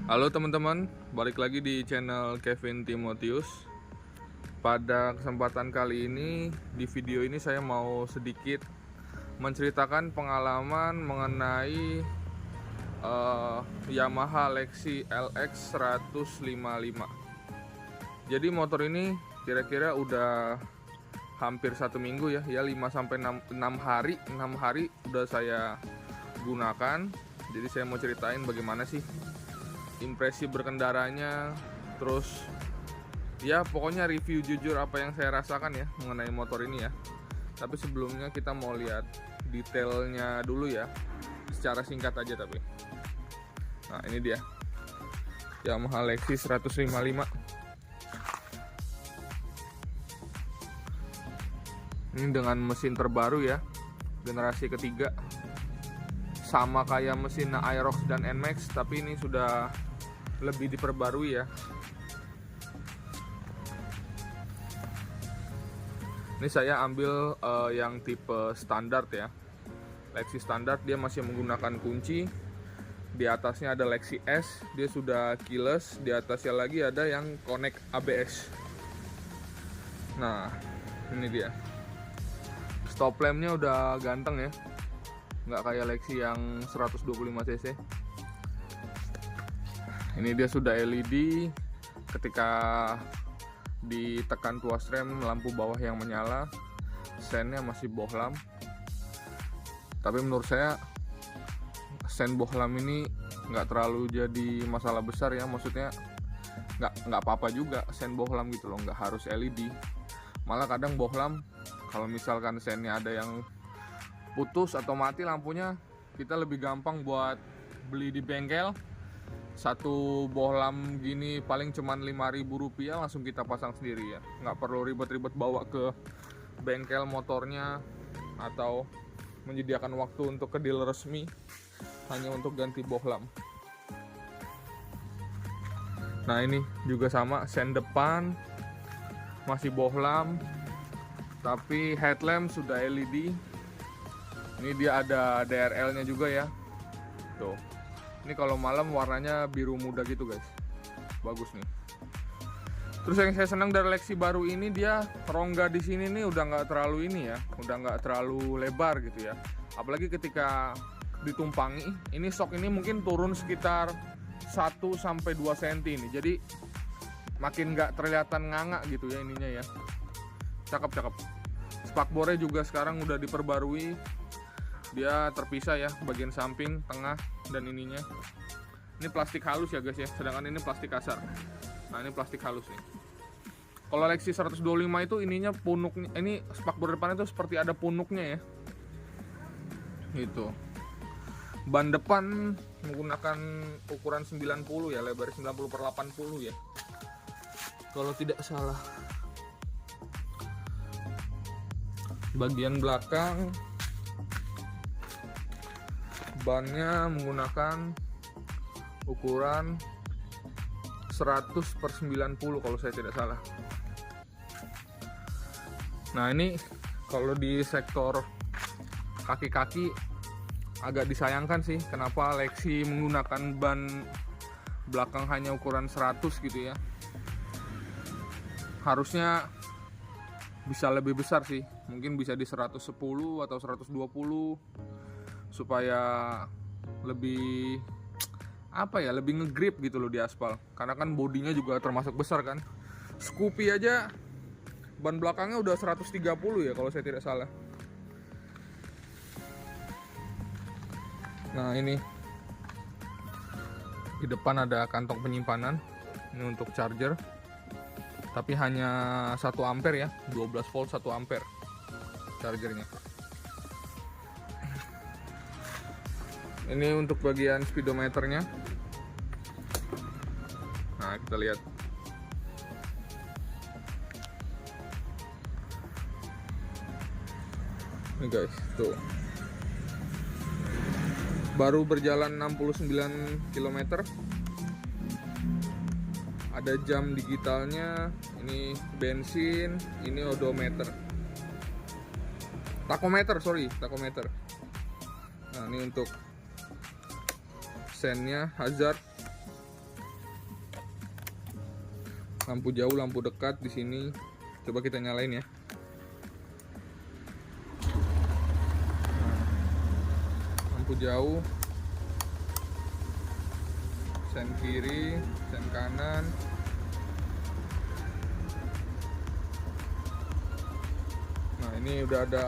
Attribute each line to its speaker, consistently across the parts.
Speaker 1: Halo teman-teman, balik lagi di channel Kevin Timotius. Pada kesempatan kali ini, di video ini saya mau sedikit menceritakan pengalaman mengenai Yamaha Lexi LX 155. Jadi motor ini kira-kira udah hampir 1 minggu ya 5-6 hari 6 hari udah saya gunakan. Jadi saya mau ceritain bagaimana sih impresi berkendaranya, terus ya pokoknya review jujur apa yang saya rasakan ya mengenai motor ini ya. Tapi sebelumnya kita mau lihat detailnya dulu ya, secara singkat aja tapi. Nah ini dia Yamaha Lexi 155. Ini dengan mesin terbaru ya, generasi ketiga, sama kayak mesin Aerox dan Nmax, tapi ini sudah lebih diperbarui ya. Ini saya ambil yang tipe standar ya, Lexi standar. Dia masih menggunakan kunci. Di atasnya ada Lexi S, dia sudah keyless. Di atasnya lagi ada yang connect ABS. Nah ini dia, stop lampnya udah ganteng ya, nggak kayak Lexi yang 125 cc. Ini dia sudah LED. Ketika ditekan tuas rem, lampu bawah yang menyala. Sennya masih bohlam, tapi menurut saya sen bohlam ini nggak terlalu jadi masalah besar ya. Maksudnya nggak apa-apa juga sen bohlam gitu loh, nggak harus LED. Malah kadang bohlam, kalau misalkan sennya ada yang putus atau mati lampunya, kita lebih gampang buat beli di bengkel. Satu bohlam gini paling cuman Rp5.000, langsung kita pasang sendiri ya, nggak perlu ribet-ribet bawa ke bengkel motornya atau menyediakan waktu untuk ke dealer resmi hanya untuk ganti bohlam. Nah ini juga sama, sen depan masih bohlam tapi headlamp sudah LED. Ini dia ada DRL nya juga ya, tuh. Ini kalau malam warnanya biru muda gitu guys, bagus nih. Terus yang saya senang dari Lexi baru ini, dia rongga di sini nih udah nggak terlalu ini ya, udah nggak terlalu lebar gitu ya. Apalagi ketika ditumpangi, ini sok ini mungkin turun sekitar 1-2 cm ini, jadi makin nggak terlihatan nganga gitu ya ininya ya. Cakep. Spakbornya juga sekarang udah diperbarui. Dia terpisah ya, bagian samping, tengah, dan ininya. Ini plastik halus ya guys ya, sedangkan ini plastik kasar. Nah ini plastik halus nih. Kalau Lexi 125 itu ininya punuknya, ini spakbor depan itu seperti ada punuknya ya, gitu. Ban depan menggunakan ukuran 90 ya, lebar 90/80 ya, kalau tidak salah. Bagian belakang bannya menggunakan ukuran 100/90 kalau saya tidak salah. Nah ini kalau di sektor kaki-kaki agak disayangkan sih, kenapa Lexi menggunakan ban belakang hanya ukuran 100 gitu ya. Harusnya bisa lebih besar sih, mungkin bisa di 110 atau 120 supaya lebih lebih ngegrip gitu loh di aspal. Karena kan bodinya juga termasuk besar kan. Scoopy aja ban belakangnya udah 130 ya kalau saya tidak salah. Nah ini di depan ada kantong penyimpanan, ini untuk charger, tapi hanya 1 ampere ya, 12 volt 1 ampere chargernya. Ini untuk bagian speedometernya. Nah kita lihat. Ini guys, tuh. Baru berjalan 69 km. Ada jam digitalnya. Ini bensin, ini odometer. Tachometer. Nah ini untuk sennya, hazard, lampu jauh, lampu dekat di sini. Coba kita nyalain ya. Lampu jauh, sen kiri, sen kanan. Nah, ini udah ada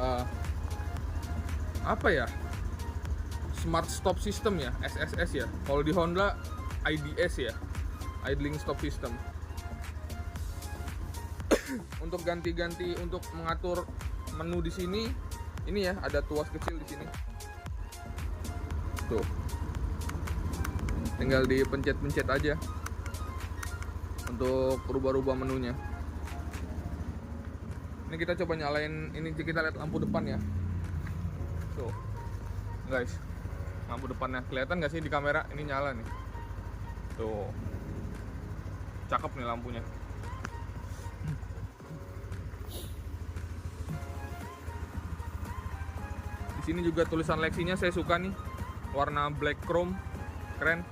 Speaker 1: apa ya? Smart Stop System ya, SSS ya. Kalau di Honda IDS ya, Idling Stop System. Untuk ganti-ganti, untuk mengatur menu di sini, ini ya ada tuas kecil di sini. Tuh, tinggal dipencet-pencet aja untuk rubah-rubah menunya. Ini kita coba nyalain, ini kita lihat lampu depan ya. Tuh, guys, lampu depannya kelihatan nggak sih di kamera? Ini nyala nih. Tuh, cakep nih lampunya. Di sini juga tulisan Lexinya saya suka nih, warna black chrome, keren.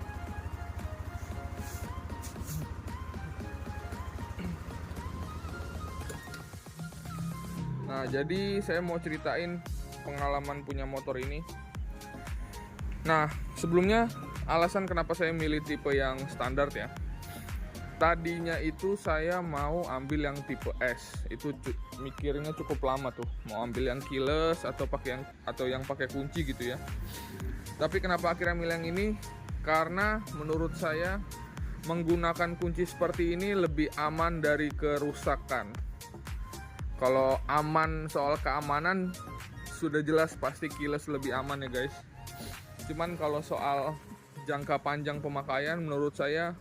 Speaker 1: Nah, jadi saya mau ceritain pengalaman punya motor ini. Nah, sebelumnya alasan kenapa saya milih tipe yang standar ya. Tadinya itu saya mau ambil yang tipe S. Itu mikirnya cukup lama tuh, mau ambil yang keyless atau yang pakai kunci gitu ya. Tapi kenapa akhirnya milih yang ini? Karena menurut saya menggunakan kunci seperti ini lebih aman dari kerusakan. Kalau aman soal keamanan sudah jelas pasti keyless lebih aman ya guys. Cuman kalau soal jangka panjang pemakaian menurut saya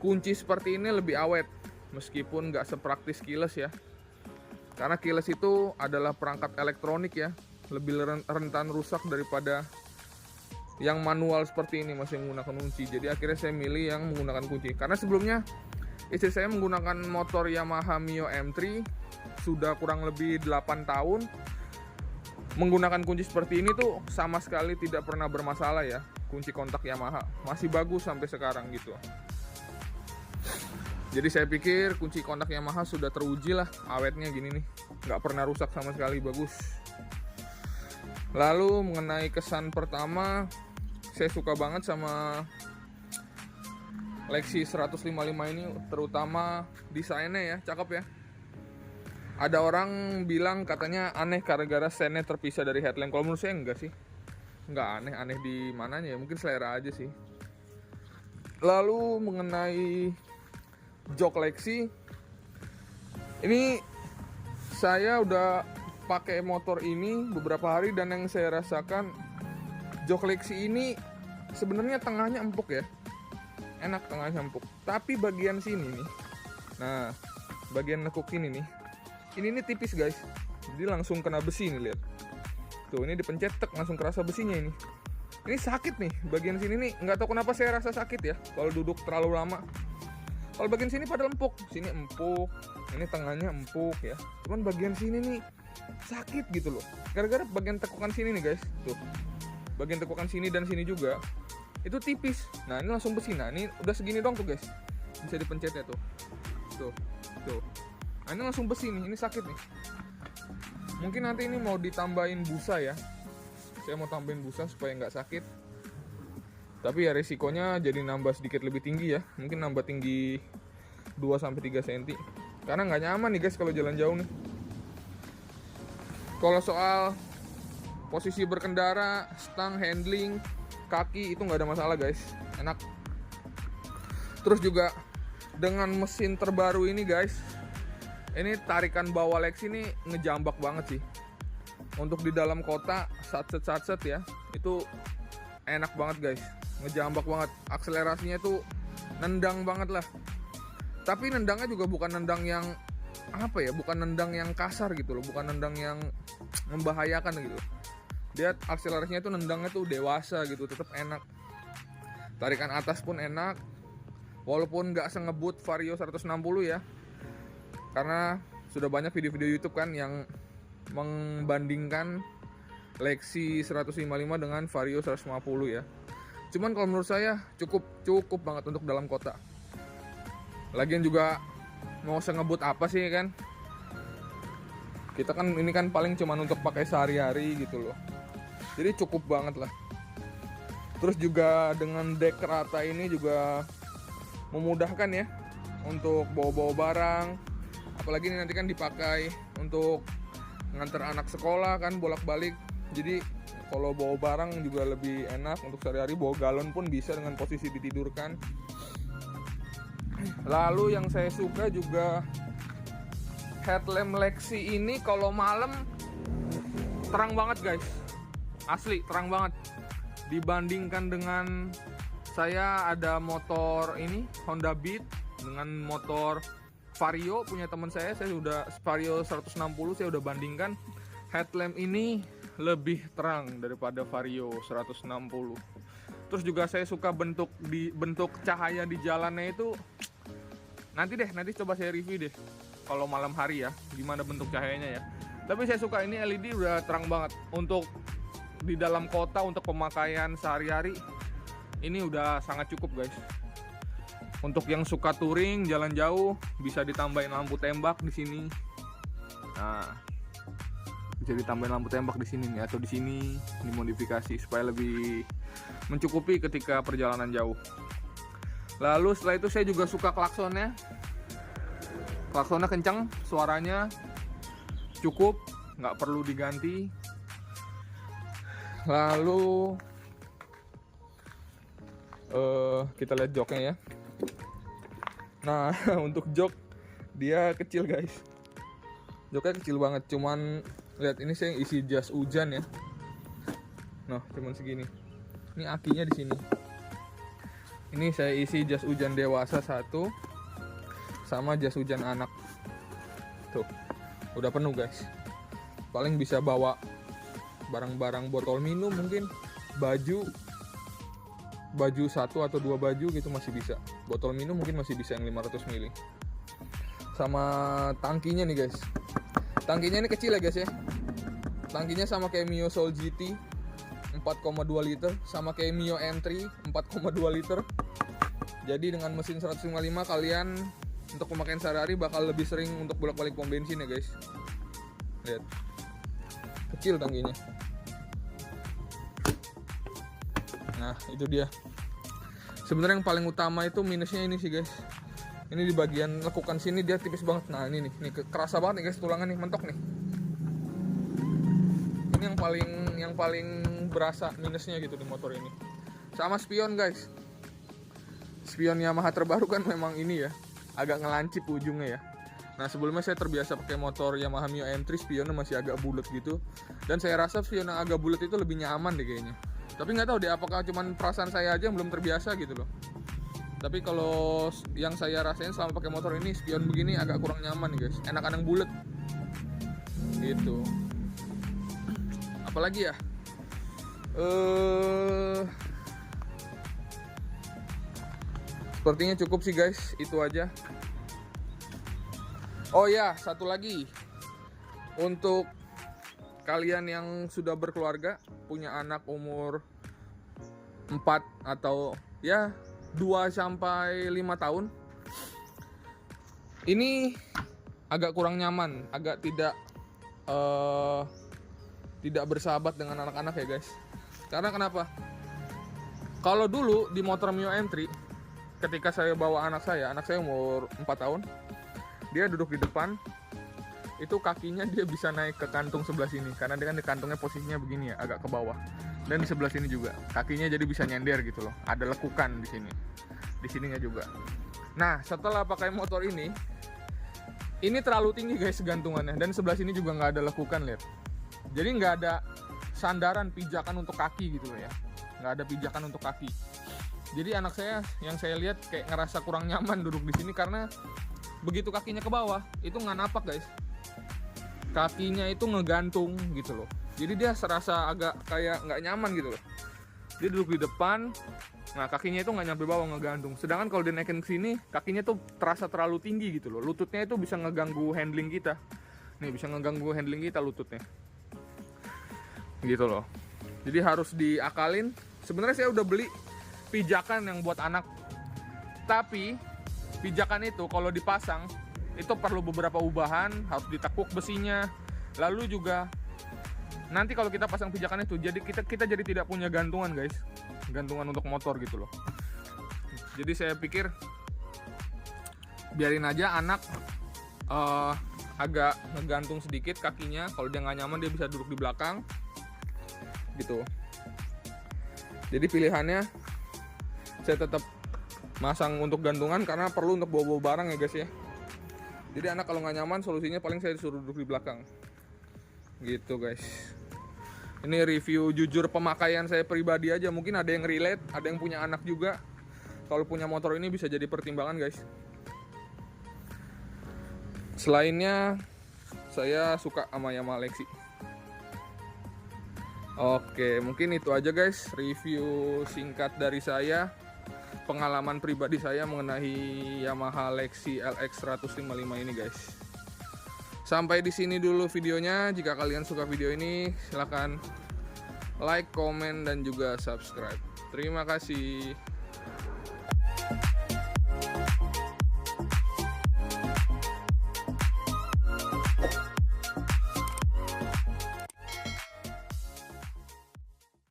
Speaker 1: kunci seperti ini lebih awet, meskipun nggak sepraktis keyless ya. Karena keyless itu adalah perangkat elektronik ya, lebih rentan rusak daripada yang manual seperti ini masih menggunakan kunci. Jadi akhirnya saya milih yang menggunakan kunci. Karena sebelumnya istri saya menggunakan motor Yamaha Mio M3 sudah kurang lebih 8 tahun. Menggunakan kunci seperti ini tuh sama sekali tidak pernah bermasalah ya. Kunci kontak Yamaha masih bagus sampai sekarang gitu. Jadi saya pikir kunci kontak Yamaha sudah teruji lah awetnya gini nih, nggak pernah rusak sama sekali, bagus. Lalu mengenai kesan pertama, saya suka banget sama Lexi 155 ini, terutama desainnya ya, cakep ya. Ada orang bilang katanya aneh gara-gara sennya terpisah dari headlamp. Kalau menurut saya enggak sih, nggak aneh di mananya ya, mungkin selera aja sih. Lalu mengenai jok Lexi, ini saya udah pakai motor ini beberapa hari dan yang saya rasakan jok Lexi ini sebenarnya tengahnya empuk ya, enak tengahnya empuk. Tapi bagian sini nih, nah bagian nekuk ini nih tipis guys, jadi langsung kena besi nih, lihat tuh, ini dipencet tek langsung kerasa besinya ini. Ini sakit nih bagian sini nih, nggak tahu kenapa saya rasa sakit ya kalau duduk terlalu lama. Kalau bagian sini padahal empuk, sini empuk, ini tengahnya empuk ya. Cuman bagian sini nih sakit gitu loh. Gara-gara bagian tekukan sini nih guys, tuh. Bagian tekukan sini dan sini juga itu tipis. Nah ini langsung besi. Nah ini udah segini dong tuh guys, bisa dipencetnya tuh. Tuh. Nah ini langsung besi nih, ini sakit nih. Mungkin nanti ini mau ditambahin busa ya. Saya mau tambahin busa supaya nggak sakit. Tapi ya resikonya jadi nambah sedikit lebih tinggi ya. Mungkin nambah tinggi 2-3 cm. Karena nggak nyaman nih guys kalau jalan jauh nih. Kalau soal posisi berkendara, stang, handling, kaki itu nggak ada masalah guys. Enak. Terus juga dengan mesin terbaru ini guys, ini tarikan bawah Lexi ini ngejambak banget sih. Untuk di dalam kota, satset ya, itu enak banget guys. Ngejambak banget, akselerasinya itu nendang banget lah. Tapi nendangnya juga bukan nendang yang apa ya, bukan nendang yang kasar gitu loh, bukan nendang yang membahayakan gitu. Dia akselerasinya itu nendangnya tuh dewasa gitu, tetap enak. Tarikan atas pun enak, walaupun nggak sengebut Vario 160 ya. Karena sudah banyak video-video YouTube kan yang membandingkan Lexi 155 dengan Vario 150 ya. Cuman kalau menurut saya cukup banget untuk dalam kota. Lagian juga mau sengebut apa sih kan. Kita kan ini kan paling cuman untuk pakai sehari-hari gitu loh. Jadi cukup banget lah. Terus juga dengan dek rata ini juga memudahkan ya untuk bawa-bawa barang. Apalagi ini nanti kan dipakai untuk nganter anak sekolah kan bolak-balik. Jadi kalau bawa barang juga lebih enak untuk sehari-hari. Bawa galon pun bisa dengan posisi ditidurkan. Lalu yang saya suka juga headlamp Lexi ini kalau malam terang banget guys. Asli terang banget. Dibandingkan dengan saya ada motor ini Honda Beat dengan motor Vario punya teman saya udah Vario 160, saya udah bandingkan headlamp ini lebih terang daripada Vario 160. Terus juga saya suka bentuk cahaya di jalannya itu. Nanti coba saya review deh kalau malam hari ya gimana bentuk cahayanya ya. Tapi saya suka ini LED udah terang banget untuk di dalam kota untuk pemakaian sehari-hari. Ini udah sangat cukup guys. Untuk yang suka touring jalan jauh bisa ditambahin lampu tembak di sini. Nah, bisa ditambahin lampu tembak di sini nih atau di sini dimodifikasi supaya lebih mencukupi ketika perjalanan jauh. Lalu setelah itu saya juga suka klaksonnya. Klaksonnya kencang, suaranya cukup, nggak perlu diganti. Lalu kita lihat joknya ya. Nah untuk jok dia kecil guys. Joknya kecil banget. Cuman lihat ini saya isi jas hujan ya. Nah cuman segini. Ini akinya di sini. Ini saya isi jas hujan dewasa 1 sama jas hujan anak. Tuh udah penuh guys. Paling bisa bawa barang-barang botol minum mungkin, baju 1 atau 2 baju gitu masih bisa. Botol minum mungkin masih bisa yang 500 ml. Sama tangkinya nih guys. Tangkinya ini kecil ya guys ya. Tangkinya sama kayak Mio Soul GT 4,2 liter, sama kayak Mio M3 4,2 liter. Jadi dengan mesin 155 kalian untuk pemakaian sehari-hari bakal lebih sering untuk bolak-balik pom bensin ya guys. Lihat. Kecil tangkinya. Nah itu dia. Sebenarnya yang paling utama itu minusnya ini sih guys. Ini di bagian lekukan sini dia tipis banget. Nah ini kerasa banget nih guys, tulangan nih mentok nih. Ini yang paling berasa minusnya gitu di motor ini. Sama spion guys. Spion Yamaha terbaru kan memang ini ya, agak ngelancip ujungnya ya. Nah sebelumnya saya terbiasa pakai motor Yamaha Mio M3, spionnya masih agak bulat gitu. Dan saya rasa spion yang agak bulat itu lebih nyaman deh kayaknya. Tapi nggak tahu deh apakah cuman perasaan saya aja yang belum terbiasa gitu loh. Tapi kalau yang saya rasain selama pakai motor ini, spion begini agak kurang nyaman nih guys. Enakan yang bulat gitu. Apalagi ya? Sepertinya cukup sih guys, itu aja. Oh ya, satu lagi. Untuk kalian yang sudah berkeluarga, punya anak umur 4 atau ya 2 sampai 5 tahun. Ini agak kurang nyaman, agak tidak bersahabat dengan anak-anak ya guys. Karena kenapa? Kalau dulu di motor Mio M3, ketika saya bawa anak saya umur 4 tahun, dia duduk di depan, itu kakinya dia bisa naik ke kantung sebelah sini, karena dia kan di kantungnya posisinya begini ya, agak ke bawah. Dan di sebelah sini juga, kakinya jadi bisa nyender gitu loh, ada lekukan di sininya juga. Nah setelah pakai motor ini terlalu tinggi guys gantungannya, dan sebelah sini juga nggak ada lekukan, lihat. Jadi nggak ada sandaran pijakan untuk kaki gitu loh ya, nggak ada pijakan untuk kaki. Jadi anak saya yang saya lihat kayak ngerasa kurang nyaman duduk di sini, karena begitu kakinya ke bawah itu nggak napak guys, kakinya itu ngegantung gitu loh. Jadi dia serasa agak kayak nggak nyaman gitu loh. Dia duduk di depan, nah kakinya itu nggak nyampe bawah, ngegantung. Sedangkan kalau dinaikin ke sini, kakinya tuh terasa terlalu tinggi gitu loh. Lututnya itu bisa ngeganggu handling kita. Nih bisa ngeganggu handling kita lututnya. Gitu loh. Jadi harus diakalin. Sebenarnya saya udah beli pijakan yang buat anak. Tapi pijakan itu kalau dipasang itu perlu beberapa ubahan, harus ditekuk besinya. Lalu juga nanti kalau kita pasang pijakan itu, jadi kita jadi tidak punya gantungan guys, gantungan untuk motor gitu loh. Jadi saya pikir biarin aja anak agak ngegantung sedikit kakinya. Kalau dia nggak nyaman dia bisa duduk di belakang gitu. Jadi pilihannya saya tetap masang untuk gantungan karena perlu untuk bawa-bawa barang ya guys ya. Jadi anak kalau nggak nyaman, solusinya paling saya disuruh duduk di belakang gitu guys. Ini review jujur pemakaian saya pribadi aja, mungkin ada yang relate, ada yang punya anak juga. Kalau punya motor ini bisa jadi pertimbangan guys. Selainnya saya suka sama Yamaha Lexi. Oke, mungkin itu aja guys review singkat dari saya, pengalaman pribadi saya mengenai Yamaha Lexi LX 155 ini guys. Sampai di sini dulu videonya. Jika kalian suka video ini, silahkan like, komen, dan juga subscribe. Terima kasih.